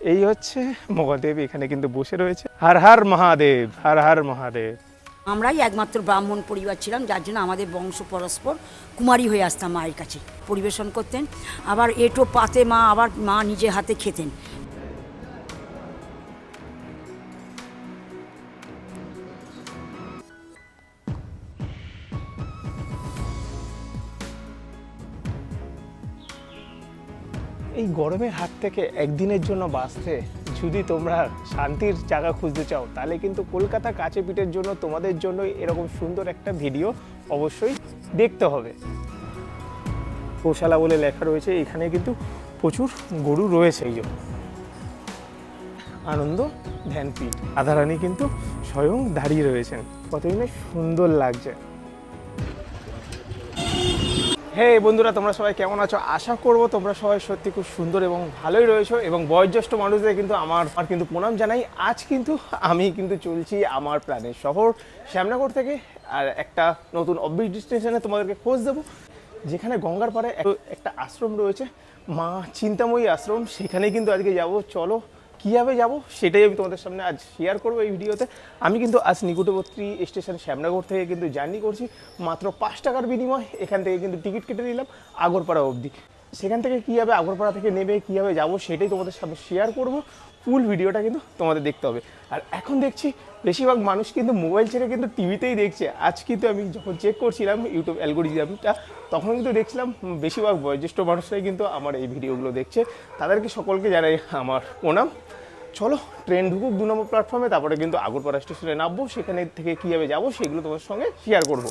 এই হচ্ছে মহাদেব এখানে কিন্তু বসে রয়েছে। হর হর মহাদেব, হর হর মহাদেব। আমরাই একমাত্র ব্রাহ্মণ পরিবার ছিলাম, যার জন্য আমাদের বংশ পরস্পর কুমারী হয়ে আসতাম মায়ের কাছে। পরিবেশন করতেন, আবার এঁটো পাতে মা আবার মা নিজে হাতে খেতেন। এই গরমের হাত থেকে একদিনের জন্য বাঁচতে যদি তোমরা শান্তির জায়গা খুঁজতে চাও, তাহলে কিন্তু কলকাতা কাছে পিঠের জন্য তোমাদের জন্য এরকম সুন্দর একটা ভিডিও অবশ্যই দেখতে হবে। গোশালা বলে লেখা রয়েছে, এখানে কিন্তু প্রচুর গরু রয়েছে। এই জন্য আনন্দ ধ্যানপীঠ, রাধারানী কিন্তু স্বয়ং দাঁড়িয়ে রয়েছেন, কতই না সুন্দর লাগছে। হে বন্ধুরা, তোমরা সবাই কেমন আছো? আশা করবো তোমরা সবাই সত্যি খুব সুন্দর এবং ভালোই রয়েছো। এবং বয়োজ্যেষ্ঠ মানুষদের কিন্তু আমার কিন্তু প্রণাম জানাই। আজ কিন্তু আমি কিন্তু চলছি আমার প্রাণের শহর শ্যামনগর থেকে, আর একটা নতুন অফবিট ডেস্টিনেশনে তোমাদেরকে খোঁজ দেবো, যেখানে গঙ্গার পাড়ে একটা আশ্রম রয়েছে, মা চিন্তাময়ী আশ্রম। সেখানে কিন্তু আজকে যাব। চলো কীভাবে যাব সেটাই আমি তোমাদের সামনে আজ শেয়ার করবো এই ভিডিওতে। আমি কিন্তু আজ নিকটবর্তী স্টেশন শ্যামনগর থেকে কিন্তু জার্নি করছি মাত্র 5 টাকার বিনিময়। এখান থেকে কিন্তু টিকিট কেটে নিলাম আগরপাড়া অবধি। সেখান থেকে কীভাবে আগরপাড়া থেকে নেমে কীভাবে যাব সেটাই তোমাদের সামনে শেয়ার করব। ফুল ভিডিওটা কিন্তু তোমাদের দেখতে হবে। আর এখন দেখছি বেশিরভাগ মানুষ কিন্তু মোবাইল ছেড়ে কিন্তু টিভিতেই দেখছে। আজ কিন্তু আমি যখন চেক করছিলাম ইউটিউব অ্যালগোরিদমটা, তখন কিন্তু দেখছিলাম বেশিরভাগ বয়োজ্যেষ্ঠ মানুষরাই কিন্তু আমার এই ভিডিওগুলো দেখছে। তাদেরকে সকলকে জানাই আমার প্রণাম। চলো ট্রেন ঢুকুক 2 নম্বর প্ল্যাটফর্মে, তারপরে কিন্তু আগরপাড়া স্টেশনে নামবো। সেখানে থেকে কীভাবে যাবো সেগুলো তোমার সঙ্গে শেয়ার করব।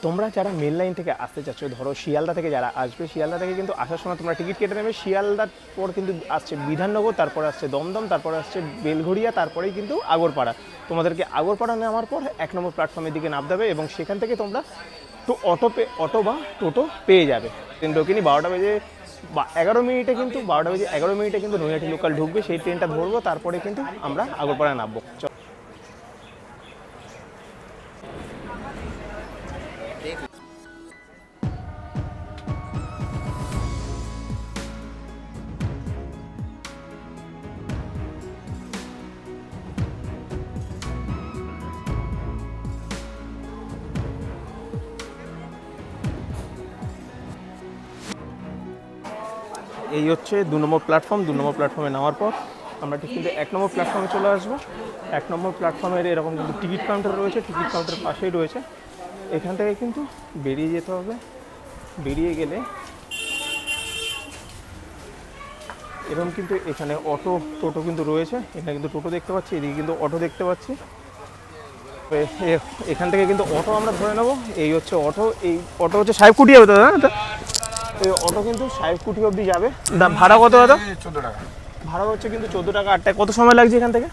তোমরা যারা মেন লাইন থেকে আসতে চাচ্ছ, ধরো শিয়ালদা থেকে যারা আসবে, শিয়ালদা থেকে কিন্তু আসার সময় তোমরা টিকিট কেটে নেবে। শিয়ালদার পর কিন্তু আসছে বিধাননগর, তারপরে আসছে দমদম, তারপরে আসছে বেলঘড়িয়া, তারপরেই কিন্তু আগরপাড়া। তোমাদেরকে আগরপাড়া নেওয়ার পর 1 নম্বর প্ল্যাটফর্মের দিকে নামতে হবে এবং সেখান থেকে তোমরা তো অটো বা টোটো পেয়ে যাবে। ট্রেন ঢোকেনি 12টা বেজে 11 মিনিটে, কিন্তু 12টা বেজে 11 মিনিটে কিন্তু নৈহাটি লোকাল ঢুকবে। সেই ট্রেনটা ধরবো, তারপরে কিন্তু আমরা আগরপাড়া নামবো। এই হচ্ছে 2 নম্বর প্ল্যাটফর্ম। 2 নম্বর প্ল্যাটফর্মে নামার পর আমরা ঠিক কিন্তু 1 নম্বর প্ল্যাটফর্মে চলে আসবো। 1 নম্বর প্ল্যাটফর্মের এরকম কিন্তু টিকিট কাউন্টার রয়েছে, টিকিট কাউন্টারের পাশেই রয়েছে। এখান থেকে কিন্তু বেরিয়ে যেতে হবে। বেরিয়ে গেলে এরকম কিন্তু এখানে অটো টোটো কিন্তু রয়েছে। এখানে কিন্তু টোটো দেখতে পাচ্ছি, এদিকে কিন্তু অটো দেখতে পাচ্ছি। এখান থেকে কিন্তু অটো আমরা ধরে নেবো। এই হচ্ছে অটো। এই অটো হচ্ছে সাহেবকুটি হবে, দাদা এই অটো কিন্তু সাহেবকুটি অবধি যাবে। ভাড়া কত দাদা? 14 টাকা ভাড়া হচ্ছে কিন্তু 14 টাকা 8 টাকা। কত সময় লাগছে এখান থেকে?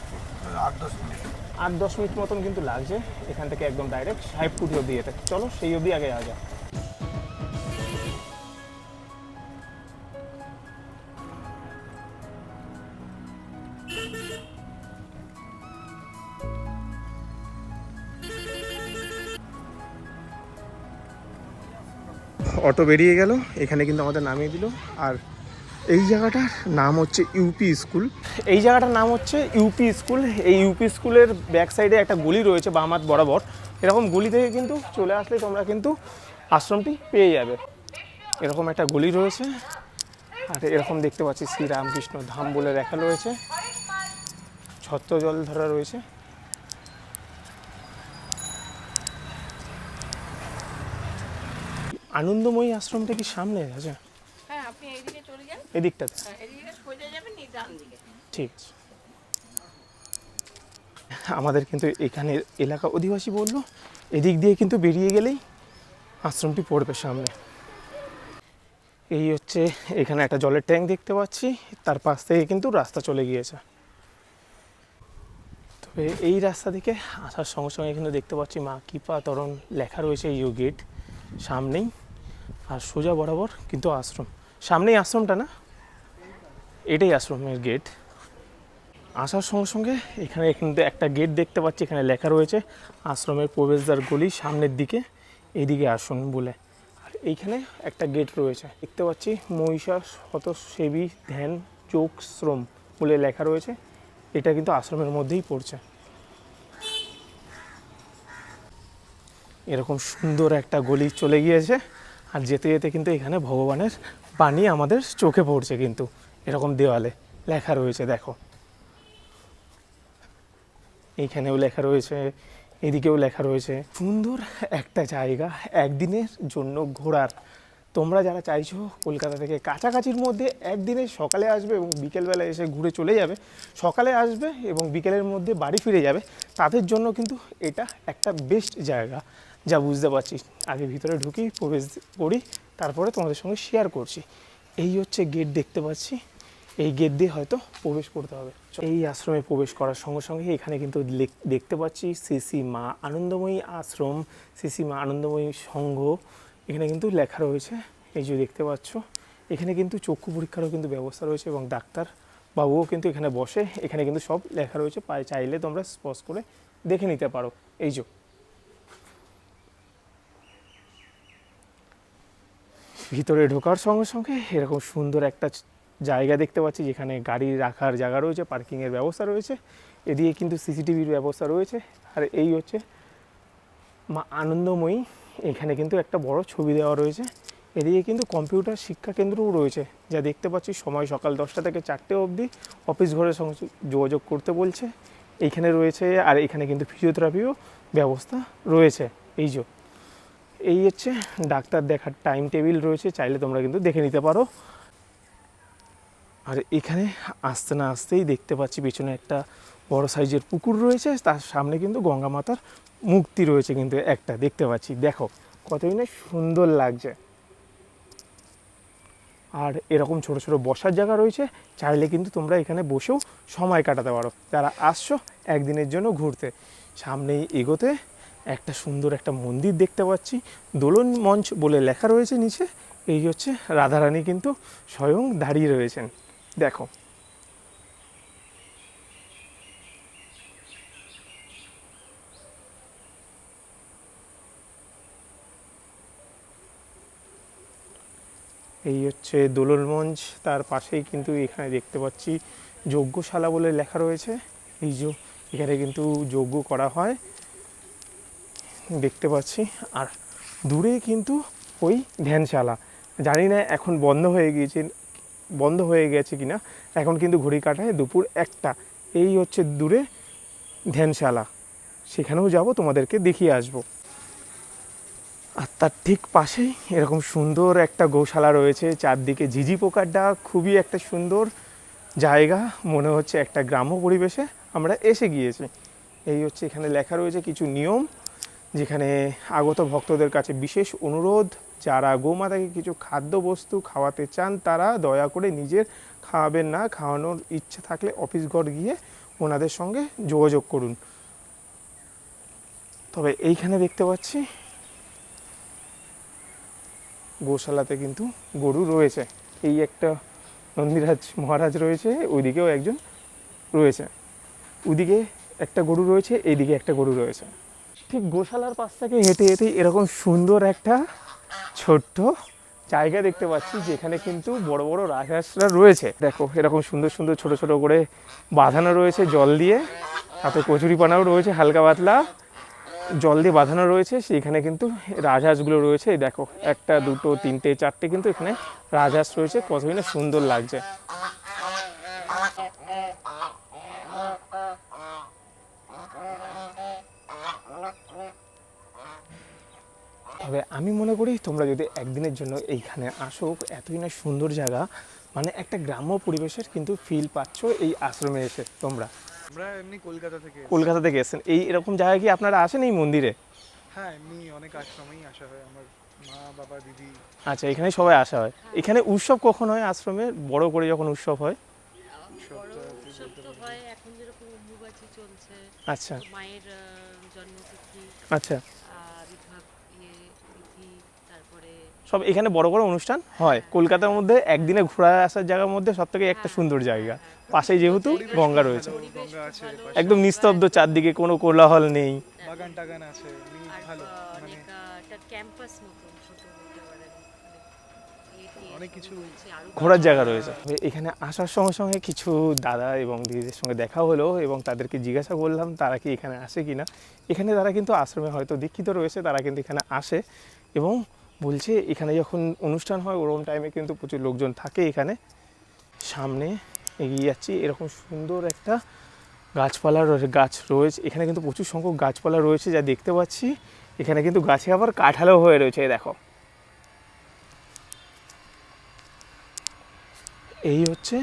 8-10 মিনিট। 8-10 মিনিট মতন কিন্তু লাগছে এখান থেকে একদম ডাইরেক্ট সাহেবকুটি অবধি যেতে। চলো সেই অবধি আগে যাওয়া যাক। অটো বেরিয়ে গেল, এখানে কিন্তু আমাদের নামিয়ে দিল। আর এই জায়গাটার নাম হচ্ছে ইউপি স্কুল। এই জায়গাটার নাম হচ্ছে ইউপি স্কুল। এই ইউপি স্কুলের ব্যাক সাইডে একটা গলি রয়েছে বাম হাত বরাবর। এরকম গলি থেকে কিন্তু চলে আসলে তোমরা কিন্তু আশ্রমটি পেয়ে যাবে। এরকম একটা গলি রয়েছে, আর এরকম দেখতে পাচ্ছি শ্রীরামকৃষ্ণ ধাম বলে লেখা রয়েছে, ছত্র জল ধরা রয়েছে। আনন্দময়ী আশ্রমটা কি সামনে আছে? হ্যাঁ, আপনি এইদিকে চলে যান। এদিকটাতে? হ্যাঁ, এদিকে সোজা যাবেন, এই ডান দিকে। ঠিক আছে। আমাদের কিন্তু এখানে এলাকা অধিবাসী বললো এদিক দিয়ে কিন্তু বেরিয়ে গেলেই আশ্রমটি পড়বে সামনে। এই হচ্ছে এখানে একটা জলের ট্যাঙ্ক দেখতে পাচ্ছি, তার পাশ থেকে কিন্তু রাস্তা চলে গিয়েছে। তবে এই রাস্তা থেকে আসার সঙ্গে সঙ্গে কিন্তু দেখতে পাচ্ছি মা কৃপা তরণ লেখা রয়েছে ইউ গেট সামনেই। আর সোজা বরাবর কিন্তু আশ্রম, সামনেই আশ্রমটা না, এটাই আশ্রমের গেট। আসার সঙ্গে সঙ্গে এখানে কিন্তু একটা গেট দেখতে পাচ্ছি, এখানে লেখা রয়েছে আশ্রমের প্রবেশদ্বার গলি সামনের দিকে, এইদিকে আসুন বলে। আর এইখানে একটা গেট রয়েছে দেখতে পাচ্ছি, মহিষা শতসেবী ধ্যান যোগশ্রম বলে লেখা রয়েছে। এটা কিন্তু আশ্রমের মধ্যেই পড়ছে। এরকম সুন্দর একটা গলি চলে গিয়েছে, আর যেতে যেতে কিন্তু এখানে ভগবানের বাণী আমাদের চোখে পড়ছে, কিন্তু এরকম দেওয়ালে লেখা রয়েছে। দেখো এইখানেও লেখা রয়েছে, এদিকেও লেখা রয়েছে। সুন্দর একটা জায়গা একদিনের জন্য ঘোরার। তোমরা যারা চাইছো কলকাতা থেকে কাছাকাছির মধ্যে একদিনে সকালে আসবে এবং বিকেলবেলা এসে ঘুরে চলে যাবে, সকালে আসবে এবং বিকেলের মধ্যে বাড়ি ফিরে যাবে, তাদের জন্য কিন্তু এটা একটা বেস্ট জায়গা, যা বুঝতে পারছি। আগে ভিতরে ঢুকি, প্রবেশ করি, তারপরে তোমাদের সঙ্গে শেয়ার করছি। এই হচ্ছে গেট, দেখতে পাচ্ছি। এই গেট দিয়ে হয়তো প্রবেশ করতে হবে। এই আশ্রমে প্রবেশ করার সঙ্গে সঙ্গে এখানে কিন্তু দেখতে পাচ্ছি শ্রী শ্রী মা আনন্দময়ী আশ্রম, শ্রী শ্রী মা আনন্দময়ী সংঘ এখানে কিন্তু লেখা রয়েছে। এই যে দেখতে পাচ্ছ, এখানে কিন্তু চক্ষু পরীক্ষারও কিন্তু ব্যবস্থা রয়েছে এবং ডাক্তার বাবুও কিন্তু এখানে বসে। এখানে কিন্তু সব লেখা রয়েছে, চাইলে তোমরা স্পর্শ করে দেখে নিতে পারো। এই যে ভিতরে ঢোকার সঙ্গে সঙ্গে এরকম সুন্দর একটা জায়গা দেখতে পাচ্ছি, যেখানে গাড়ি রাখার জায়গা রয়েছে, পার্কিংয়ের ব্যবস্থা রয়েছে। এদিকে কিন্তু সিসিটিভির ব্যবস্থা রয়েছে। আর এই হচ্ছে মা আনন্দময়ী, এখানে কিন্তু একটা বড় ছবি দেওয়া রয়েছে। এদিকে কিন্তু কম্পিউটার শিক্ষা কেন্দ্রও রয়েছে, যা দেখতে পাচ্ছি। সময় সকাল 10টা থেকে 4টে অবধি, অফিস ঘরের সঙ্গে যোগাযোগ করতে বলছে। এইখানে রয়েছে, আর এখানে কিন্তু ফিজিওথেরাপিও ব্যবস্থা রয়েছে। এই হচ্ছে ডাক্তার দেখার টাইম টেবিল রয়েছে, চাইলে তোমরা কিন্তু দেখে নিতে পারো। আর এখানে আসতে না আসতেই দেখতে পাচ্ছি পেছনে একটা বড় সাইজের পুকুর রয়েছে, তার সামনে কিন্তু গঙ্গা মাতার মূর্তি রয়েছে কিন্তু একটা, দেখতে পাচ্ছি। দেখো কতই না সুন্দর লাগছে। আর এরকম ছোট ছোট বসার জায়গা রয়েছে, চাইলে কিন্তু তোমরা এখানে বসেও সময় কাটাতে পারো, যারা আসছো একদিনের জন্য ঘুরতে। সামনেই এগোতে একটা সুন্দর একটা মন্দির দেখতে পাচ্ছি, দোলন মঞ্চ বলে লেখা রয়েছে নিচে। এই হচ্ছে রাধারানী কিন্তু স্বয়ং দাঁড়িয়ে রয়েছেন, দেখো। এই হচ্ছে দোলন মঞ্চ, তার পাশেই কিন্তু এখানে দেখতে পাচ্ছি যজ্ঞশালা বলে লেখা রয়েছে। এই যে এখানে কিন্তু যজ্ঞ করা হয় দেখতে পাচ্ছি। আর দূরে কিন্তু ওই ধ্যানশালা, জানি না এখন বন্ধ হয়ে গেছে কিনা। এখন কিন্তু ঘড়ি কাটায় দুপুর 1টা। এই হচ্ছে দূরে ধ্যানশালা, সেখানেও যাব, তোমাদেরকে দেখিয়ে আসবো। আর তার ঠিক পাশেই এরকম সুন্দর একটা গৌশালা রয়েছে, চারদিকে ঝিঝি পোকার ডাক। খুবই একটা সুন্দর জায়গা, মনে হচ্ছে একটা গ্রাম্য পরিবেশে আমরা এসে গিয়েছি। এই হচ্ছে এখানে লেখা রয়েছে কিছু নিয়ম, যেখানে আগত ভক্তদের কাছে বিশেষ অনুরোধ, যারা গোমাতাকে কিছু খাদ্যবস্তু খাওয়াতে চান তারা দয়া করে নিজের খাওয়াবেন না, খাওয়ানোর ইচ্ছে থাকলে অফিস ঘর গিয়ে ওনাদের সঙ্গে যোগাযোগ করুন। তবে এইখানে দেখতে পাচ্ছি গোশালাতে কিন্তু গরু রয়েছে। এই একটা নন্দীরাজ মহারাজ রয়েছে, ওইদিকেও একজন রয়েছে। ওইদিকে একটা গরু রয়েছে, এইদিকে একটা গরু রয়েছে। ঠিক গোশালার পাশ থেকে হেঁটে হেঁটে এরকম সুন্দর একটা ছোট্ট জায়গা দেখতে পাচ্ছি, যেখানে কিন্তু বড় বড় রাজহাঁসরা রয়েছে। দেখো এরকম সুন্দর সুন্দর ছোট ছোট করে বাঁধানো রয়েছে জল দিয়ে, তাতে কচুরিপানাও রয়েছে হালকা পাতলা, জল দিয়ে বাঁধানো রয়েছে। সেখানে কিন্তু রাজহাঁসগুলো রয়েছে। এই দেখো 1, 2, 3, 4টে কিন্তু এখানে রাজহাঁস রয়েছে, কতই না সুন্দর লাগছে। তবে আমি মনে করি তোমরা যদি একদিনের জন্য এইখানে আসো, এতই না সুন্দর জায়গা, মানে একটা গ্রাম্য পরিবেশের কিন্তু ফিল পাচ্ছ এই আশ্রমে এসে। তোমরা আমরা এমনি কলকাতা থেকে এসেছেন, এই এরকম জায়গায় কি আপনারা আসেন এই মন্দিরে? হ্যাঁ, এমনি অনেক আশ্রমেই আসা হয়, আমার মা বাবা দিদি। আচ্ছা, এখানে সবাই আসা হয়। এখানে উৎসব কখন হয় আশ্রমে, বড় করে যখন উৎসব হয়? উৎসব তো হয় এখন যেরকম অম্বুবাচী চলছে, আচ্ছা মায়ের জন্মতিথি, আচ্ছা, বিবাহ তিথি, তারপরে সব এখানে বড় বড় অনুষ্ঠান হয়। কলকাতার মধ্যে একদিনে ঘোরা আসার জায়গার মধ্যে সব থেকে একটা সুন্দর জায়গা, পাশেই যেহেতু গঙ্গা রয়েছে, গঙ্গা আছে, একদম নিস্তব্ধ, চারদিকে কোনো কোলাহল নেই। বাগান টাগান আছে, এমনি আর ভালো। মানে অনেক একটা ক্যাম্পাস মতন ছোট বলতে পারেন, অনেক কিছু ঘোরার জায়গা রয়েছে। এখানে আসার সঙ্গে সঙ্গে কিছু দাদা এবং দিদিদের সঙ্গে দেখা হলো এবং তাদেরকে জিজ্ঞাসা করলাম তারা কি এখানে আসে কি না। এখানে তারা কিন্তু আশ্রমে হয়তো দীক্ষিত রয়েছে, তারা কিন্তু এখানে আসে এবং বলছে এখানে যখন অনুষ্ঠান হয় ওরকম টাইমে কিন্তু প্রচুর লোকজন থাকে এখানে। সামনে এগিয়ে যাচ্ছি, এরকম সুন্দর একটা গাছপালার গাছ রয়েছে এখানে, কিন্তু প্রচুর সংখ্যক গাছপালা রয়েছে যা দেখতে পাচ্ছি। এখানে কিন্তু গাছে আবার কাঁঠালও হয়ে রয়েছে, দেখো। এই হচ্ছে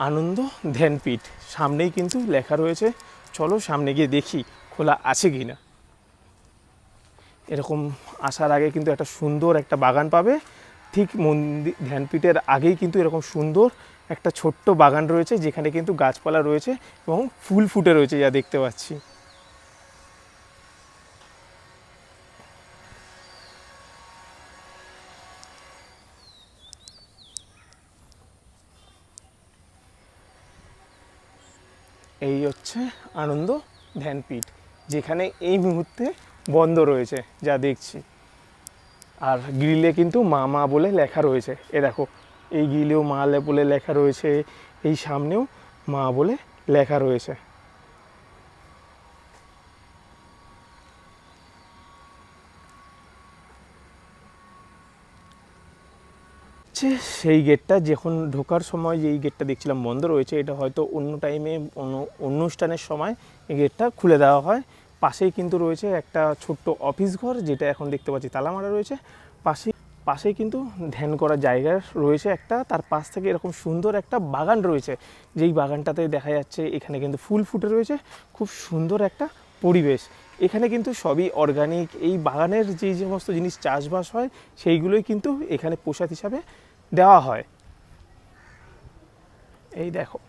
আনন্দ ধ্যানপীঠ, সামনেই কিন্তু লেখা রয়েছে। চলো সামনে গিয়ে দেখি খোলা আছে কি না। এরকম আসার আগে কিন্তু একটা সুন্দর একটা বাগান পাবে, ঠিক মন্দির ধ্যানপীঠের আগেই কিন্তু এরকম সুন্দর একটা ছোট্ট বাগান রয়েছে যেখানে কিন্তু গাছপালা রয়েছে এবং ফুল ফুটে রয়েছে যা দেখতে পাচ্ছি। এই হচ্ছে আনন্দ ধ্যানপীঠ, যেখানে এই মুহূর্তে বন্ধ রয়েছে যা দেখছি। আর গ্রিলে কিন্তু মা মা বলে লেখা রয়েছে, এ দেখো এই গ্রিলেও মা বলে লেখা রয়েছে, এই সামনেও মা বলে লেখা রয়েছে। সেই গেটটা যখন ঢোকার সময় যেই গেটটা দেখছিলাম বন্ধ রয়েছে, এটা হয়তো অন্য টাইমে অনুষ্ঠানের সময় এই গেটটা খুলে দেওয়া হয়। পাশেই কিন্তু রয়েছে একটা ছোট্ট অফিস ঘর, যেটা এখন দেখতে পাচ্ছি তালা মারা রয়েছে। পাশেই কিন্তু ধ্যান করার জায়গা রয়েছে একটা, তার পাশ থেকে এরকম সুন্দর একটা বাগান রয়েছে, যেই বাগানটাতে দেখা যাচ্ছে এখানে কিন্তু ফুল ফুটে রয়েছে। খুব সুন্দর একটা পরিবেশ এখানে, কিন্তু সবই অর্গানিক। এই বাগানের যে সমস্ত জিনিস চাষবাস হয় সেইগুলোই কিন্তু এখানে প্রসাদ হিসাবে দেওয়া হয়। এই দেখো,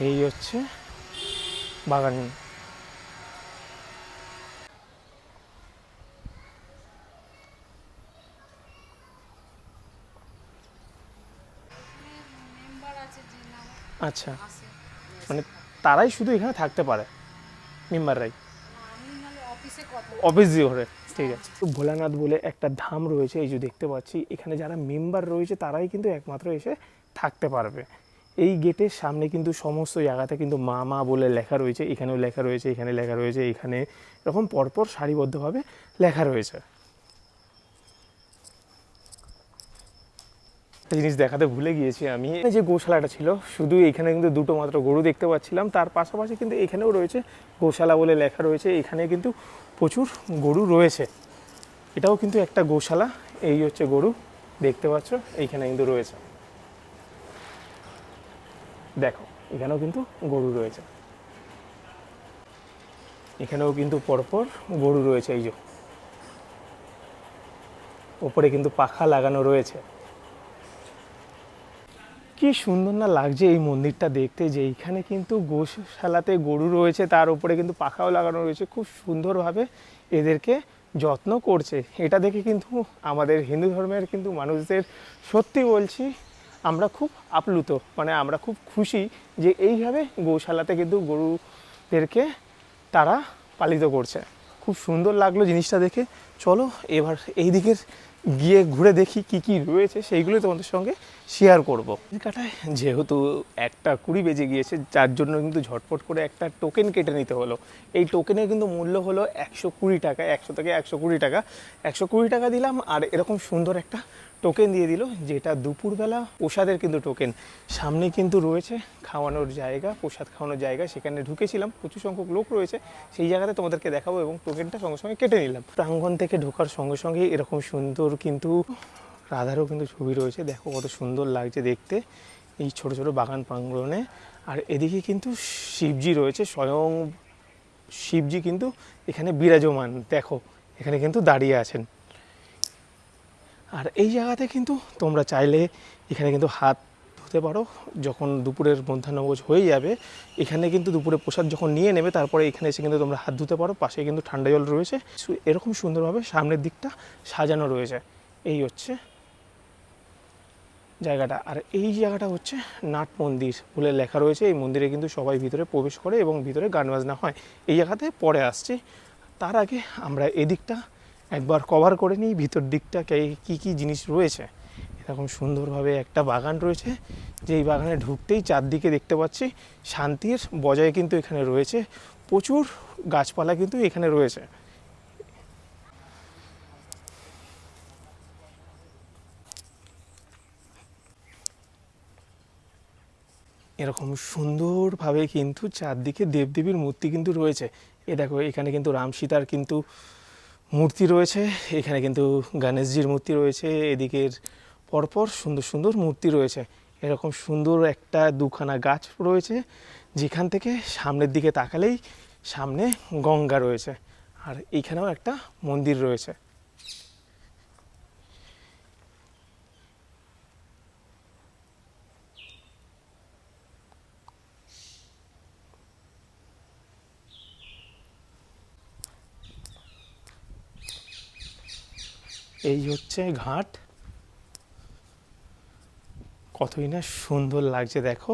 এই হচ্ছে বাগান। আচ্ছা, মানে তারাই শুধু এখানে থাকতে পারে, মেম্বাররাই? অফিস ঘরে, ঠিক আছে। তো ভোলানাথ বলে একটা ধাম রয়েছে, এই যে দেখতে পাচ্ছি এখানে যারা মেম্বার রয়েছে তারাই কিন্তু একমাত্র এসে থাকতে পারবে। এই গেটের সামনে কিন্তু সমস্ত জায়গাতে কিন্তু মা মা বলে লেখা রয়েছে, এখানেও লেখা রয়েছে, এখানে লেখা রয়েছে, এখানে এরকম পরপর সারিবদ্ধভাবে লেখা রয়েছে। একটা জিনিস দেখাতে ভুলে গিয়েছি আমি, এই যে গোশালাটা ছিল, শুধু এখানে কিন্তু দুটো মাত্র গরু দেখতে পাচ্ছিলাম, তার পাশাপাশি কিন্তু এখানেও রয়েছে গোশালা বলে লেখা রয়েছে, এখানে কিন্তু প্রচুর গরু রয়েছে। এটাও কিন্তু একটা গোশালা। এই হচ্ছে গরু দেখতে পাচ্ছ, এইখানে কিন্তু রয়েছে, দেখো এখানেও কিন্তু গরু রয়েছে, এখানেও কিন্তু পরপর গরু রয়েছে। এই যে ওপরে কিন্তু পাখা লাগানো রয়েছে। কি সুন্দর না লাগছে এই মন্দিরটা দেখতে, যে এইখানে কিন্তু গোশালাতে গরু রয়েছে, তার উপরে কিন্তু পাখাও লাগানো রয়েছে, খুব সুন্দরভাবে এদেরকে যত্ন করছে। এটা দেখে কিন্তু আমাদের হিন্দু ধর্মের কিন্তু মানুষদের, সত্যি বলছি, আমরা খুব আপ্লুত, মানে আমরা খুব খুশি যে এইভাবে গোশালাতে কিন্তু গরুদেরকে তারা পালিত করছে। খুব সুন্দর লাগলো জিনিসটা দেখে। চলো এবার এই দিকের গিয়ে ঘুরে দেখি কি কি রয়েছে, সেইগুলো তোমাদের সঙ্গে শেয়ার করবো। কাটায় যেহেতু 1:20 বেজে গিয়েছে, যার জন্য কিন্তু ঝটপট করে একটা টোকেন কেটে নিতে হলো। এই টোকেনের কিন্তু মূল্য হলো 120 টাকা, 100 থেকে 120 টাকা। 120 টাকা দিলাম আর এরকম সুন্দর একটা টোকেন দিয়ে দিল, যেটা দুপুরবেলা প্রসাদের কিন্তু টোকেন। সামনে কিন্তু রয়েছে খাওয়ানোর জায়গা, প্রসাদ খাওয়ানোর জায়গা, সেখানে ঢুকেছিলাম, প্রচুর সংখ্যক লোক রয়েছে, সেই জায়গাতে তোমাদেরকে দেখাবো এবং টোকেনটা সঙ্গে সঙ্গে কেটে নিলাম। প্রাঙ্গণ থেকে ঢোকার সঙ্গে সঙ্গে এরকম সুন্দর কিন্তু রাধারও কিন্তু ছবি রয়েছে, দেখো কত সুন্দর লাগছে দেখতে এই ছোট ছোট বাগান প্রাঙ্গণে। আর এদিকে কিন্তু শিবজি রয়েছে, স্বয়ং শিবজি কিন্তু এখানে বিরাজমান, দেখো এখানে কিন্তু দাঁড়িয়ে আছেন। আর এই জায়গাতে কিন্তু তোমরা চাইলে এখানে কিন্তু হাত ধুতে পারো, যখন দুপুরের মধ্যাহ্নভোজ হয়ে যাবে, এখানে কিন্তু দুপুরে প্রসাদ যখন নিয়ে নেবে তারপরে এখানে এসে কিন্তু তোমরা হাত ধুতে পারো। পাশে কিন্তু ঠান্ডা জল রয়েছে, এরকম সুন্দরভাবে সামনের দিকটা সাজানো রয়েছে। এই হচ্ছে জায়গাটা। আর এই জায়গাটা হচ্ছে নাট মন্দির বলে লেখা রয়েছে। এই মন্দিরে কিন্তু সবাই ভিতরে প্রবেশ করে এবং ভিতরে গান বাজনা হয়। এই জায়গাতে পরে আসছি, তার আগে আমরা এদিকটা একবার কভার করে নিই, ভিতর দিকটা কী কী জিনিস রয়েছে। এরকম সুন্দরভাবে একটা বাগান রয়েছে, যেই বাগানে ঢুকতেই চারদিকে দেখতে পাচ্ছি শান্তির বজায় কিন্তু এখানে রয়েছে, প্রচুর গাছপালা কিন্তু এখানে রয়েছে। এরকম সুন্দরভাবে কিন্তু চারদিকে দেবদেবীর মূর্তি কিন্তু রয়েছে। এ দেখো, এখানে কিন্তু রাম সীতার কিন্তু মূর্তি রয়েছে, এখানে কিন্তু গণেশজির মূর্তি রয়েছে, এদিকের পরপর সুন্দর সুন্দর মূর্তি রয়েছে। এরকম সুন্দর একটা দুখানা গাছ রয়েছে, যেখান থেকে সামনের দিকে তাকালেই সামনে গঙ্গা রয়েছে। আর এইখানেও একটা মন্দির রয়েছে। এই হচ্ছে ঘাট, কতই না সুন্দর লাগছে দেখো।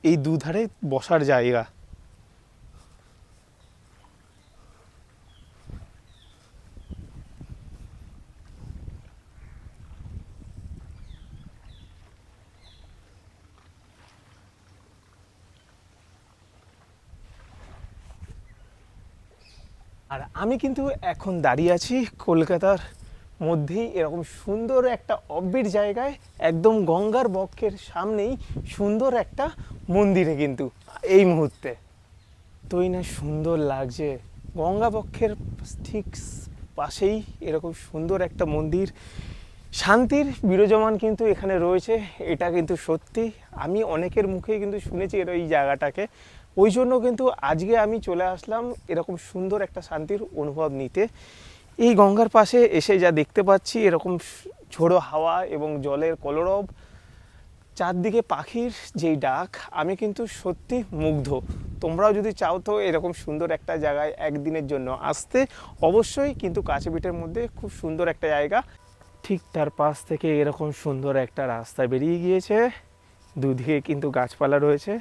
এই দুধারে বসার জায়গা। আর আমি কিন্তু এখন দাঁড়িয়ে আছি কলকাতার মধ্যেই এরকম সুন্দর একটা অব্বির জায়গায়, একদম গঙ্গার বক্ষের সামনেই সুন্দর একটা মন্দিরে কিন্তু এই মুহূর্তে। তোই না সুন্দর লাগছে, গঙ্গা বক্ষের ঠিক পাশেই এরকম সুন্দর একটা মন্দির, শান্তির বিরাজমান কিন্তু এখানে রয়েছে। এটা কিন্তু সত্যি, আমি অনেকের মুখেই কিন্তু শুনেছি এই জায়গাটাকে। ওই জন্য কিন্তু আজকে আমি চলে আসলাম এরকম সুন্দর একটা শান্তির অনুভব নিতে। এই গঙ্গার পাশে এসে যা দেখতে পাচ্ছি, এরকম ঝোড়ো হাওয়া এবং জলের কলরব, চারদিকে পাখির যেই ডাক, আমি কিন্তু সত্যি মুগ্ধ। তোমরাও যদি চাও তো এরকম সুন্দর একটা জায়গায় একদিনের জন্য আসতে, অবশ্যই কিন্তু কাছেপিঠের মধ্যে খুব সুন্দর একটা জায়গা। ঠিক তার পাশ থেকে এরকম সুন্দর একটা রাস্তা বেরিয়ে গিয়েছে, দুদিকে কিন্তু গাছপালা রয়েছে।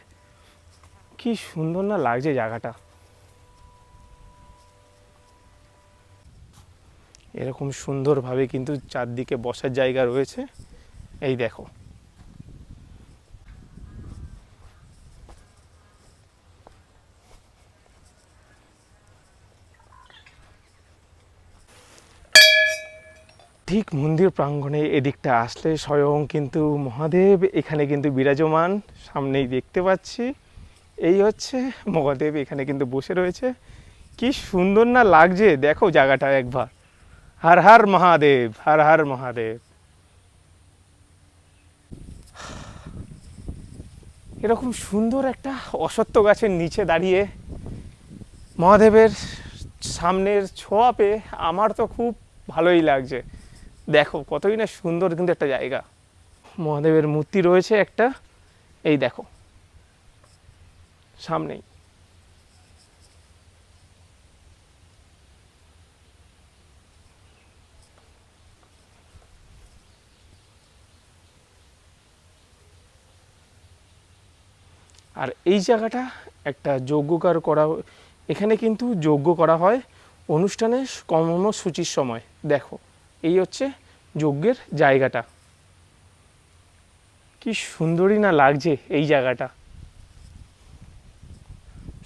কি সুন্দর না লাগছে জায়গাটা। এরকম সুন্দরভাবে কিন্তু চারদিকে বসার জায়গা রয়েছে। এই দেখো, ঠিক মন্দির প্রাঙ্গণে এদিকটা আসলে স্বয়ং কিন্তু মহাদেব এখানে কিন্তু বিরাজমান, সামনেই দেখতে পাচ্ছি। এই হচ্ছে মহাদেব, এখানে কিন্তু বসে রয়েছে। কি সুন্দর না লাগছে দেখো জায়গাটা একবার। হর হর মহাদেব, হর হর মহাদেব। এরকম সুন্দর একটা অশ্বত্থ গাছের নিচে দাঁড়িয়ে মহাদেবের সামনের ছোঁয়া পেয়ে আমার তো খুব ভালোই লাগছে। দেখো কতই না সুন্দর কিন্তু একটা জায়গা। মহাদেবের মূর্তি রয়েছে একটা, এই দেখো সামনেই। আর এই জায়গাটা একটা যজ্ঞকার করা, এখানে কিন্তু যজ্ঞ করা হয় অনুষ্ঠানের কর্মসূচির সময়। দেখো এই হচ্ছে যজ্ঞের জায়গাটা, কি সুন্দরই না লাগছে এই জায়গাটা।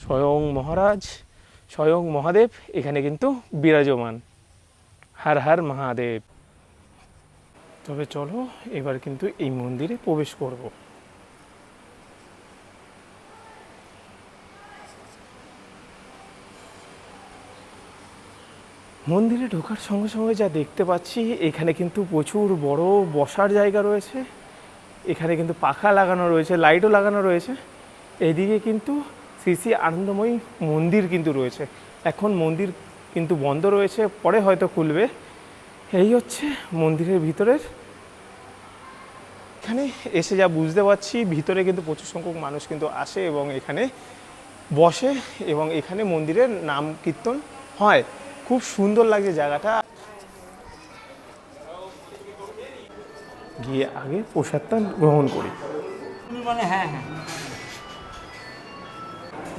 স্বয়ং মহারাজ, স্বয়ং মহাদেব এখানে কিন্তু বিরাজমান। হর হর মহাদেব। তবে চলো এবার কিন্তু এই মন্দিরে প্রবেশ করব। মন্দিরে ঢোকার সঙ্গে সঙ্গে যা দেখতে পাচ্ছি, এখানে কিন্তু প্রচুর বড় বসার জায়গা রয়েছে। এখানে কিন্তু পাখা লাগানো রয়েছে, লাইটও লাগানো রয়েছে। এদিকে কিন্তু শ্রী শ্রী আনন্দময়ী মন্দির কিন্তু রয়েছে। এখন মন্দির কিন্তু বন্ধ রয়েছে, পরে হয়তো খুলবে। এই হচ্ছে মন্দিরের ভিতরের। এখানে এসে যা বুঝতে পারছি, ভিতরে কিন্তু প্রচুর সংখ্যক মানুষ কিন্তু আসে এবং এখানে বসে এবং এখানে মন্দিরের নাম কীর্তন হয়। খুব সুন্দর লাগে জায়গাটা। গিয়ে আগে প্রসাদটা গ্রহণ করি।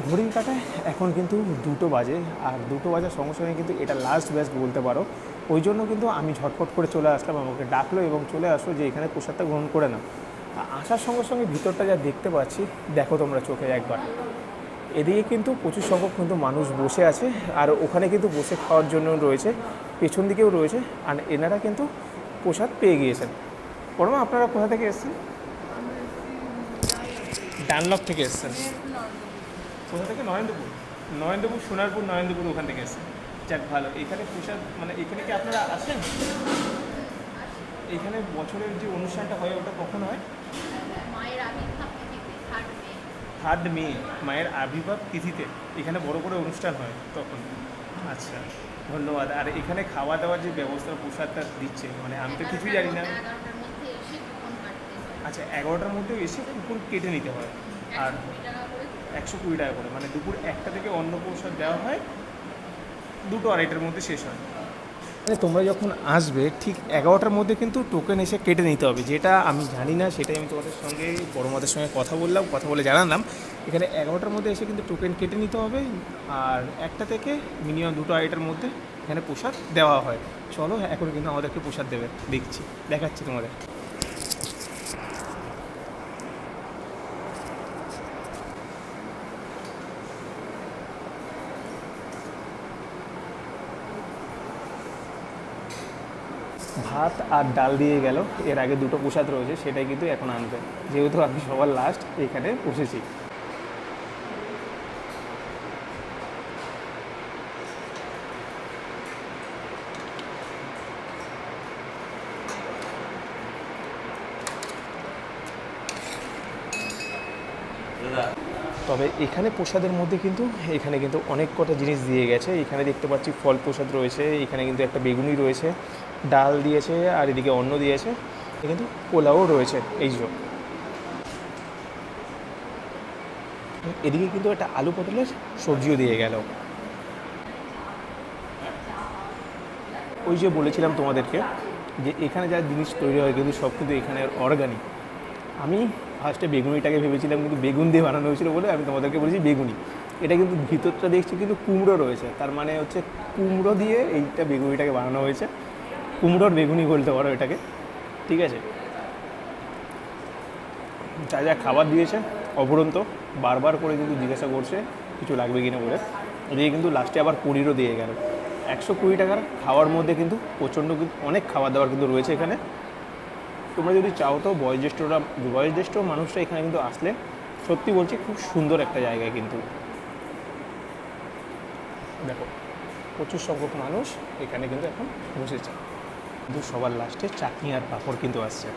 ঘড়ির কাঁটায় এখন কিন্তু 2টো বাজে, আর 2টো বাজার সঙ্গে সঙ্গে কিন্তু এটা লাস্ট ব্যাচ বলতে পারো। ওই জন্য কিন্তু আমি ঝটপট করে চলে আসলাম, আমাকে ডাকলো এবং চলে আসলো যে এখানে প্রসাদটা গ্রহণ করে নাও। আসার সঙ্গে সঙ্গে ভিতরটা যা দেখতে পাচ্ছি, দেখো তোমরা চোখে একবার। এদিকে কিন্তু প্রচুর সংখ্যক কিন্তু মানুষ বসে আছে, আর ওখানে কিন্তু বসে খাওয়ার জন্য রয়েছে, পেছন দিকেও রয়েছে। আর এনারা কিন্তু প্রসাদ পেয়ে গিয়েছেন। পরমা, আপনারা কোথা থেকে এসেছেন? ডানলপ থেকে এসেছেন। কোথা থেকে? নরেন্দ্রপুর, সোনারপুর, নরেন্দ্রপুর, ওখান থেকে এসেছেন। যাক ভালো। এখানে প্রসাদ মানে এখানে কি আপনারা আসেন? এখানে বছরের যে অনুষ্ঠানটা হয় ওটা কখন হয়? মায়ের আবির্ভাব তিথিতে 3 মে মায়ের আবির্ভাব তিথিতে এখানে বড় করে অনুষ্ঠান হয় তখন। আচ্ছা, ধন্যবাদ। আর এখানে খাওয়া দাওয়ার যে ব্যবস্থা, প্রসাদটা দিচ্ছে, মানে আমি তো কিছুই জানি না। 11টার মধ্যে এসে কুপন কাটতে হয়। আচ্ছা, 11টার মধ্যে এসে কুপন কেটে নিতে হয়। আর 120 টাকা করে 120 টাকা করে, মানে দুপুর 1টা থেকে অন্ন প্রসাদ দেওয়া হয়, 2টো 2:30টার মধ্যে শেষ হয়। মানে তোমরা যখন আসবে ঠিক 11টার মধ্যে কিন্তু টোকেন এসে কেটে নিতে হবে। যেটা আমি জানি না, সেটাই আমি তোমাদের সঙ্গে বড়মাদের সঙ্গে কথা বললাম, কথা বলে জানালাম এখানে 11টার মধ্যে এসে কিন্তু টোকেন কেটে নিতে হবে। আর 1টা থেকে মিনিমাম 2টো 2:30টার মধ্যে এখানে প্রসাদ দেওয়া হয়। চলো, এখন কিন্তু আমাদেরকে প্রসাদ দেবে, দেখাচ্ছি তোমাদের। ভাত আর ডাল দিয়ে গেল, এর আগে 2টো প্রসাদ রয়েছে, সেটাই কিন্তু এখন আনবে। যেহেতু আমি সবার লাস্ট এখানে বসেছি। তবে এখানে প্রসাদের মধ্যে কিন্তু এখানে কিন্তু অনেক কটা জিনিস দিয়ে গেছে। এখানে দেখতে পাচ্ছি ফল প্রসাদ রয়েছে, এখানে কিন্তু একটা বেগুনি রয়েছে, ডাল দিয়েছে, আর এদিকে অন্ন দিয়েছে, কিন্তু পোলাও রয়েছে। এই যে এদিকে কিন্তু একটা আলু পটলের সবজিও দিয়ে গেল। ওই যে বলেছিলাম তোমাদেরকে যে এখানে যা জিনিস তৈরি হয় কিন্তু সব কিন্তু এখানে অর্গানিক। আমি ফার্স্টে বেগুনিটাকে ভেবেছিলাম, কিন্তু বেগুন দিয়ে বানানো হয়েছিল বলে আমি তোমাদেরকে বলেছি বেগুনি। এটা কিন্তু ভিতরটা দেখছি কিন্তু কুমড়ো রয়েছে, তার মানে হচ্ছে কুমড়ো দিয়ে এইটা বেগুনিটাকে বানানো হয়েছে। কুমড়োর বেগুনি বলতে পারো এটাকে, ঠিক আছে। যা যা খাবার দিয়েছে অপরন্ত, বারবার করে কিন্তু জিজ্ঞাসা করছে কিছু লাগবে কিনা বলে। এদিকে কিন্তু লাস্টে আবার পনিরও দিয়ে গেল। 120 টাকার খাওয়ার মধ্যে কিন্তু প্রচণ্ড কিন্তু অনেক খাবার দাবার কিন্তু রয়েছে এখানে। তোমরা যদি চাও তো বয়োজ্যেষ্ঠ মানুষরা এখানে কিন্তু আসলে সত্যি বলছি খুব সুন্দর একটা জায়গায় কিন্তু। দেখো প্রচুর সংখ্যক মানুষ এখানে কিন্তু এখন বসেছে। কিন্তু সবার লাস্টে চাটনি আর পাঁপড় কিন্তু আসছে।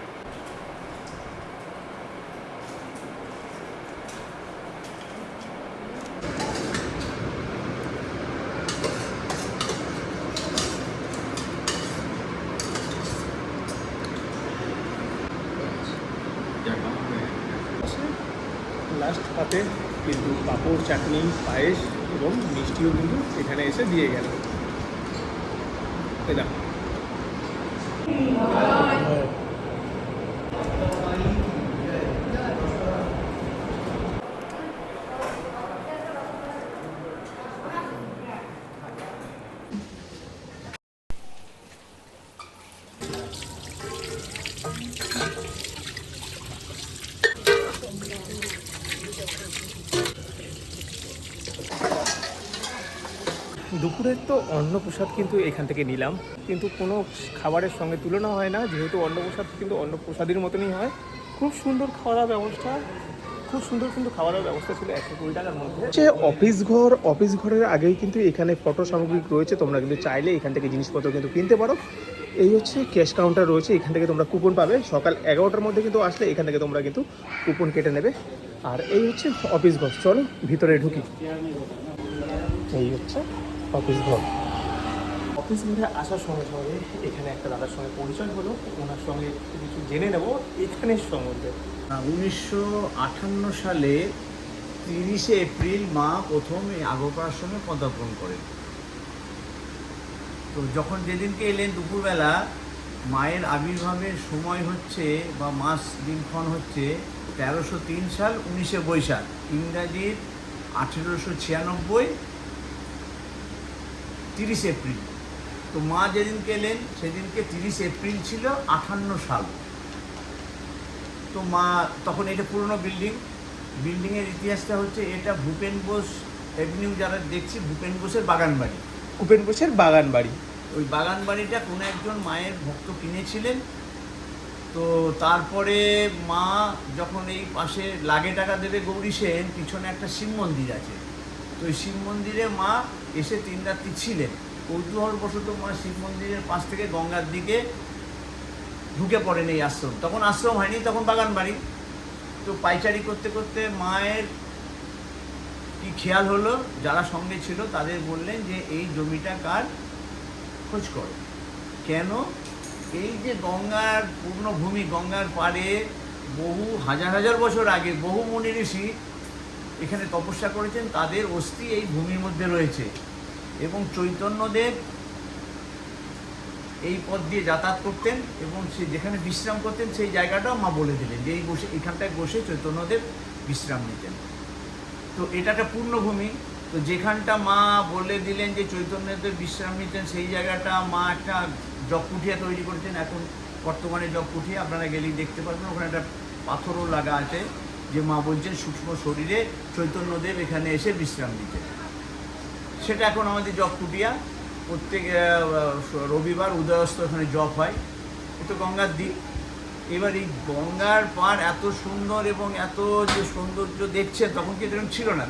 লাস্ট পাতে কিন্তু পাঁপড়, চাটনি, পায়েস এবং মিষ্টিও কিন্তু এখানে এসে দিয়ে গেল। এটা দুপুরের তো অন্নপ্রসাদ কিন্তু এখান থেকে নিলাম, কিন্তু কোনো খাবারের সঙ্গে তুলনা হয় না। যেহেতু অন্নপ্রসাদ কিন্তু অন্নপ্রসাদের মতনই হয়। খুব সুন্দর খাওয়া দাওয়ার ব্যবস্থা, খুব সুন্দর কিন্তু খাওয়া দাওয়ার ব্যবস্থা ছিল 120 টাকার মধ্যে। হচ্ছে অফিস ঘরের আগেই কিন্তু এখানে ফটো সামগ্রী রয়েছে, তোমরা কিন্তু চাইলে এখান থেকে জিনিসপত্র কিন্তু কিনতে পারো। এই হচ্ছে ক্যাশ কাউন্টার রয়েছে, এখান থেকে তোমরা কুপন পাবে। সকাল 11টার মধ্যে কিন্তু আসলে এখান থেকে তোমরা কিন্তু কুপন কেটে নেবে। আর এই হচ্ছে অফিস ঘর। চলো ভিতরে ঢুকি। এই হচ্ছে অফিস ঘর। অফিস ঘরে আসার সঙ্গে সঙ্গে এখানে একটা দাদার সঙ্গে পরিচয় হলো, ওনার সঙ্গে কিছু জেনে নেব এখানের সম্বন্ধে। 1958 সালে 30শে এপ্রিল মা প্রথম এই আগরপাড়ার সঙ্গে পদার্পণ করেন। তো যখন যেদিনকে এলেন দুপুরবেলা মায়ের আবির্ভাবের সময় হচ্ছে বা মাস দিনক্ষণ হচ্ছে 1303 সাল 19শে বৈশাখ, ইংরাজির 1896 30 এপ্রিল। তো মা যেদিনকে এলেন সেদিনকে 30 এপ্রিল ছিল 58 সাল। তো মা তখন এটা পুরনো বিল্ডিংয়ের ইতিহাসটা হচ্ছে এটা ভূপেন বোস এভিনিউ, যারা দেখছি ভূপেন বোসের বাগান বাড়ি। উপেন বোসের বাগান বাড়ি। ওই বাগান বাড়িটা কোনো একজন মায়ের ভক্ত কিনেছিলেন। তো তারপরে মা যখন এই পাশে লাগে টাকা দেবে গৌরী সেন, পিছনে একটা শিব মন্দির আছে, তো ওই শিব মন্দিরে মা এসে 3 রাত্রি ছিলেন। কৌতূহলবশত মা শিব মন্দিরের পাশ থেকে গঙ্গার দিকে ঢুকে পড়েন এই আশ্রম। তখন আশ্রম হয়নি, তখন বাগান বাড়ি। তো পাইচারি করতে করতে মায়ের কি খেয়াল হলো, যারা সঙ্গে ছিল তাদের বললেন যে এই জমিটা কার, খোঁজ করো। কেন? এই যে গঙ্গার পূর্ণভূমি, গঙ্গার পাড়ে বহু হাজার হাজার বছর আগে বহু মুনি ঋষি এখানে তপস্যা করেছেন, তাদের অস্থি এই ভূমির মধ্যে রয়েছে। এবং চৈতন্যদেব এই পথ দিয়ে যাতায়াত করতেন এবং সে যেখানে বিশ্রাম করতেন সেই জায়গাটাও মা বলে দিলেন যে এই বসে এখানটায় বসে চৈতন্যদেব বিশ্রাম নিতেন। তো এটা একটা পূর্ণভূমি। তো যেখানটা মা বলে দিলেন যে চৈতন্যদেব বিশ্রাম নিতেন, সেই জায়গাটা মা একটা জগকুঠিয়া তৈরি করেছেন। এখন বর্তমানে জগকুঠিয়া আপনারা গেলেই দেখতে পারবেন, ওখানে একটা পাথরও লাগা আছে যে মা বলছেন সূক্ষ্ম শরীরে চৈতন্যদেব এখানে এসে বিশ্রাম নিতেন। সেটা এখন আমাদের জগকুঠিয়া। প্রত্যেক রবিবার উদয়স্ত এখানে জপ হয়। এ তো গঙ্গার দিক। এবার এই গঙ্গার পাড় এত সুন্দর এবং এত যে সৌন্দর্য দেখছে, তখন কি এরকম ছিল না,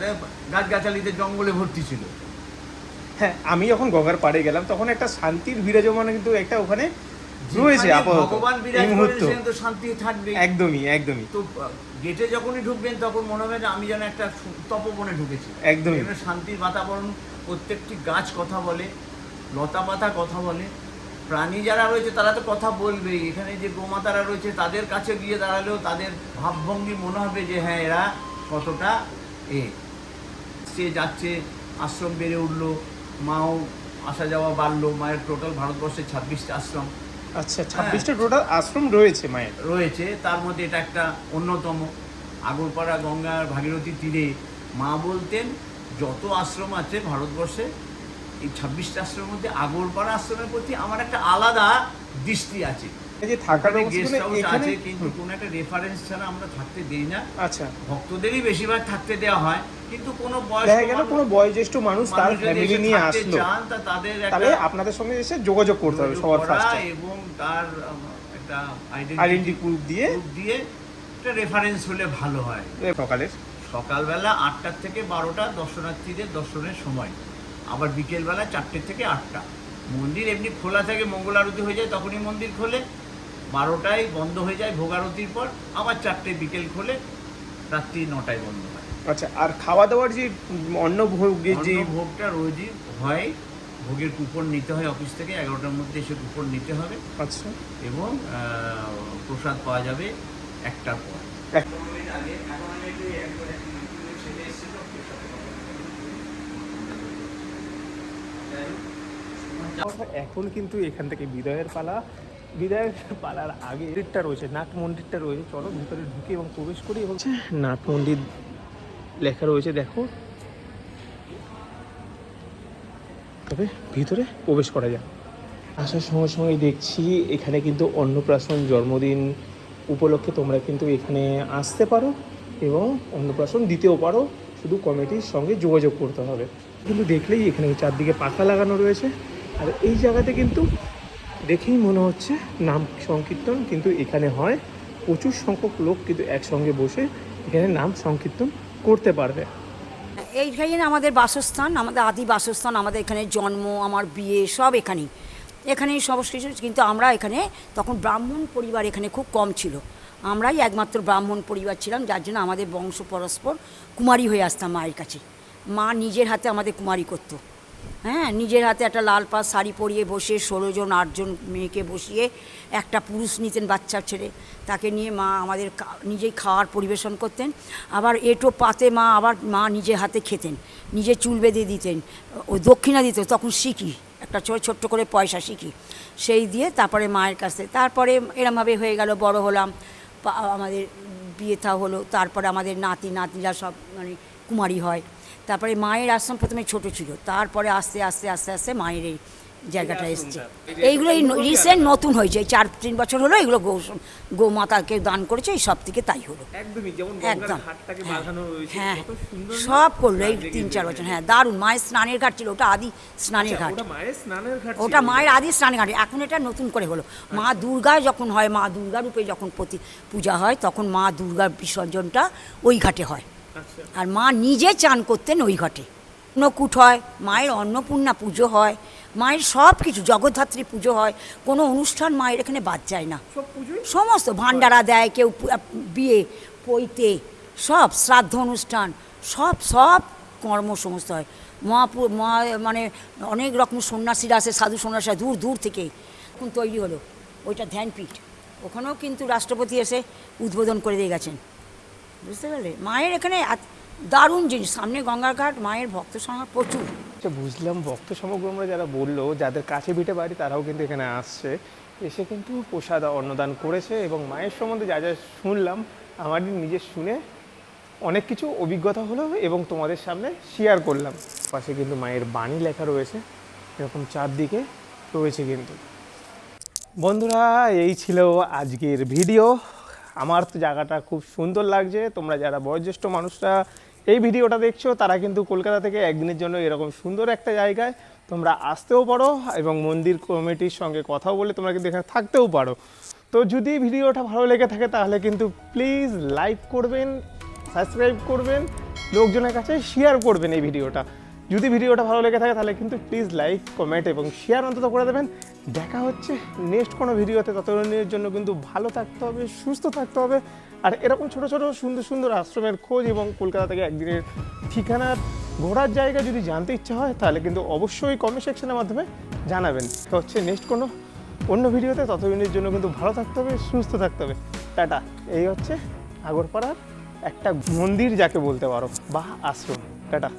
গাছগাছালিতে জঙ্গলে ভর্তি ছিল। হ্যাঁ, আমি যখন গঙ্গার পাড়ে গেলাম তখন একটা শান্তির বিরাজমান কিন্তু একটা ওখানে রয়েছে আপাতত। ভগবান বিরাজ এই মুহূর্ত করেছেন, তো শান্তি থাকবে। একদমই। তো গেটে যখনই ঢুকবেন তখন মনে হবে যে আমি যেন একটা তপবনে ঢুকেছি। একদমই। এখানে শান্তির বাতাবরণ, প্রত্যেকটি গাছ কথা বলে, লতা পাতা কথা বলে, প্রাণী যারা রয়েছে তারা তো কথা বলবেই। এখানে যে গোমাতারা রয়েছে তাদের কাছে গিয়ে দাঁড়ালেও তাদের ভাবভঙ্গি মনে হবে যে হ্যাঁ এরা কতটা সে যাচ্ছে। আশ্রম বেড়ে উঠলো, মাও আসা যাওয়া বাড়লো। মায়ের টোটাল ভারতবর্ষে 26টা আশ্রম আচ্ছা, 26টা টোটাল আশ্রম রয়েছে মায়ের। রয়েছে, তার মধ্যে এটা একটা অন্যতম। আগরপাড়া গঙ্গার ভাগীরথী তীরে মা বলতেন যত আশ্রম আছে ভারতবর্ষে, এই 26টা আশ্রমের মধ্যে আগরপাড়া আশ্রমের প্রতি আমার একটা আলাদা দৃষ্টি আছে। এই যে থাকার গেস্ট হাউস এখানে আছে, কিন্তু কোনো একটা রেফারেন্স ছাড়া আমরা থাকতে দেই না। আচ্ছা, ভক্তদেরই বেশিরভাগ থাকতে দেওয়া হয়, কিন্তু কোনো দেখা গেল কোনো বয়োজ্যেষ্ঠ মানুষ তার ফ্যামিলি নিয়ে আসলো, চান তা তাদের তাহলে আপনাদের সঙ্গে এসে যোগাযোগ করতে হবে সবার ফার্স্টে, এবং তার একটা আইডেন্টি প্রুফ দিয়ে একটা রেফারেন্স হলে ভালো হয়। সকালবেলা 8টা থেকে 12টা দর্শনার্থীদের দর্শনের সময়, আবার বিকেলবেলা 4টে থেকে 8টা। মন্দির এমনি খোলা থাকে, মঙ্গল আরতি হয়ে যায় তখনই মন্দির খোলে, 12টায় বন্ধ হয়ে যায় ভোগ আরতির পর, আবার 4টে বিকেল খোলে, রাত্রি 9টায় বন্ধ হয়। আচ্ছা, আর খাওয়া দাওয়ার যে অন্ন ভোগের যে ভোগটা রোজই হয়, ভোগের কুপন নিতে হয় অফিস থেকে, 11টার মধ্যে এসে কুপন নিতে হবে। আচ্ছা, এবং প্রসাদ পাওয়া যাবে 1টার পর। এখন কিন্তু এখান থেকে বিদায়ের পালার আগে মন্দিরটা রয়েছে, নাট মন্দিরটা রয়েছে। চলো ভিতরে ঢুকে এবং প্রবেশ করি। এবং নাট মন্দির লেখা রয়েছে, দেখো, তবে ভিতরে প্রবেশ করা যায়। আসার সঙ্গে সঙ্গে দেখছি এখানে কিন্তু অন্নপ্রাশন জন্মদিন উপলক্ষে তোমরা কিন্তু এখানে আসতে পারো এবং অন্নপ্রাশন দিতেও পারো, শুধু কমিটির সঙ্গে যোগাযোগ করতে হবে। কিন্তু দেখলেই এখানে চারদিকে পাখা লাগানো রয়েছে, আর এই জায়গাতে কিন্তু দেখেই মনে হচ্ছে নাম সংকীর্তন কিন্তু এখানে হয়। প্রচুর সংখ্যক লোক কিন্তু একসঙ্গে বসে এখানে নাম সংকীর্তন করতে পারবে। এইখানে আমাদের বাসস্থান, আমাদের আদি বাসস্থান, আমাদের এখানে জন্ম, আমার বিয়ে সব এখানেই সমস্ত কিছু। কিন্তু আমরা এখানে তখন ব্রাহ্মণ পরিবার এখানে খুব কম ছিল, আমরাই একমাত্র ব্রাহ্মণ পরিবার ছিলাম, যার জন্য আমাদের বংশ পরস্পর কুমারী হয়ে আসতাম মায়ের কাছে। মা নিজের হাতে আমাদের কুমারী করতো। হ্যাঁ, নিজের হাতে একটা লাল পাড় শাড়ি পরিয়ে বসে 16 জন 8 জন মেয়েকে বসিয়ে একটা পুরুষ নিতেন বাচ্চা ছেড়ে, তাকে নিয়ে মা আমাদের নিজেই খাওয়ার পরিবেশন করতেন। আবার এঁটো পাতে মা নিজের হাতে খেতেন, নিজে চুল বেঁধে দিতেন, ও দক্ষিণা দিত তখন শিখি একটা একটা ছোট্ট করে পয়সা শিখি, সেই দিয়ে তারপরে মায়ের কাছে, তারপরে এরমভাবে হয়ে গেল, বড় হলাম, আমাদের বিয়ে থা হলো, তারপরে আমাদের নাতিরা সব মানে কুমারী হয়। তারপরে মায়ের আশ্রম প্রথমে ছোট ছিল, তারপরে আস্তে আস্তে আস্তে আস্তে মায়ের এই জায়গাটা এসছে। এইগুলো এই রিসেন্ট নতুন হয়েছে, এই 4-3 বছর হলো এগুলো গোমাতাকে দান করেছে, এই সব থেকে তাই হলো। একদমই যেমন একদম। গঙ্গার ঘাটটাকে বাঁধানো হয়েছে, হ্যাঁ, কত সুন্দর না? সব করলো এই আর দেখে 3-4 বছর। হ্যাঁ, দারুণ। মায়ের স্নানের ঘাট ছিল, ওটা আদি স্নানের ঘাট। ওটা মায়ের স্নানের ঘাট ওটা ছিল। মায়ের আদি স্নানের ঘাট, এখন এটা নতুন করে হলো। মা দুর্গা যখন হয়, মা দুর্গা রূপে যখন পূজা হয়, তখন মা দুর্গার বিসর্জনটা ওই ঘাটে হয়। আচ্ছা, আর মা নিজে চান করতেন ওই ঘাটে। অন্নকূট হয়, মায়ের অন্নপূর্ণা পুজো হয়, মায়ের সব কিছু, জগদ্ধাত্রী পুজো হয়, কোনো অনুষ্ঠান মায়ের এখানে বাদ যায় না। সব পুজোই সমস্ত ভান্ডারা দেয়, কেউ বিয়ে পৈতে, সব শ্রাদ্ধ অনুষ্ঠান, সব কর্ম সমস্ত হয়। মানে অনেক রকম সন্ন্যাসীরা আসে, সাধু সন্ন্যাসীরা দূর দূর থেকে। এখন তৈরি হলো ওইটা ধ্যানপীঠ, ওখানেও কিন্তু রাষ্ট্রপতি এসে উদ্বোধন করে দিয়ে গেছেন, বুঝতে পারলে? মায়ের এখানে দারুণ জিনিস, সামনে গঙ্গার ঘাট, মায়ের ভক্ত সংখ্যা প্রচুর। আচ্ছা, বুঝলাম। ভক্ত সমগ্র আমরা যারা বললো, যাদের কাছে ভিটে বাড়ি, তারাও কিন্তু এখানে আসছে, এসে কিন্তু প্রসাদ অন্নদান করেছে। এবং মায়ের সম্বন্ধে যা যা শুনলাম, আমারই নিজের শুনে অনেক কিছু অভিজ্ঞতা হলো এবং তোমাদের সামনে শেয়ার করলাম। পাশে কিন্তু মায়ের বাণী লেখা রয়েছে, এরকম চারদিকে রয়েছে কিন্তু। বন্ধুরা, এই ছিল আজকের ভিডিও। আমার তো জায়গাটা খুব সুন্দর লাগছে। তোমরা যারা বয়োজ্যেষ্ঠ মানুষরা এই ভিডিওটা দেখছো, তারা কিন্তু কলকাতা থেকে একদিনের জন্য এরকম সুন্দর একটা জায়গায় তোমরা আসতেও পারো এবং মন্দির কমিটির সঙ্গে কথাও বলে তোমরা কিন্তু এখানে থাকতেও পারো। তো যদি ভিডিওটা ভালো লেগে থাকে তাহলে কিন্তু প্লিজ লাইক করবেন, সাবস্ক্রাইব করবেন, লোকজনের কাছে শেয়ার করবেন এই ভিডিওটা। যদি ভিডিওটা ভালো লেগে থাকে তাহলে কিন্তু প্লিজ লাইক, কমেন্ট এবং শেয়ার অন্তত করে দেবেন। দেখা হচ্ছে নেক্সট কোনো ভিডিওতে। ততদিনের জন্য কিন্তু ভালো থাকতে হবে, সুস্থ থাকতে হবে। আর এরকম ছোটো ছোটো সুন্দর সুন্দর আশ্রমের খোঁজ এবং কলকাতা থেকে একদিনের ঠিকানার ঘোরার জায়গা যদি জানতে ইচ্ছা হয়, তাহলে কিন্তু অবশ্যই কমেন্ট সেকশনের মাধ্যমে জানাবেন। তো হচ্ছে নেক্সট কোনো অন্য ভিডিওতে। ততদিনের জন্য কিন্তু ভালো থাকতে হবে, সুস্থ থাকতে হবে। টাটা। এই হচ্ছে আগরপাড়ার একটা মন্দির যাকে বলতে পারো, বা আশ্রম। টাটা।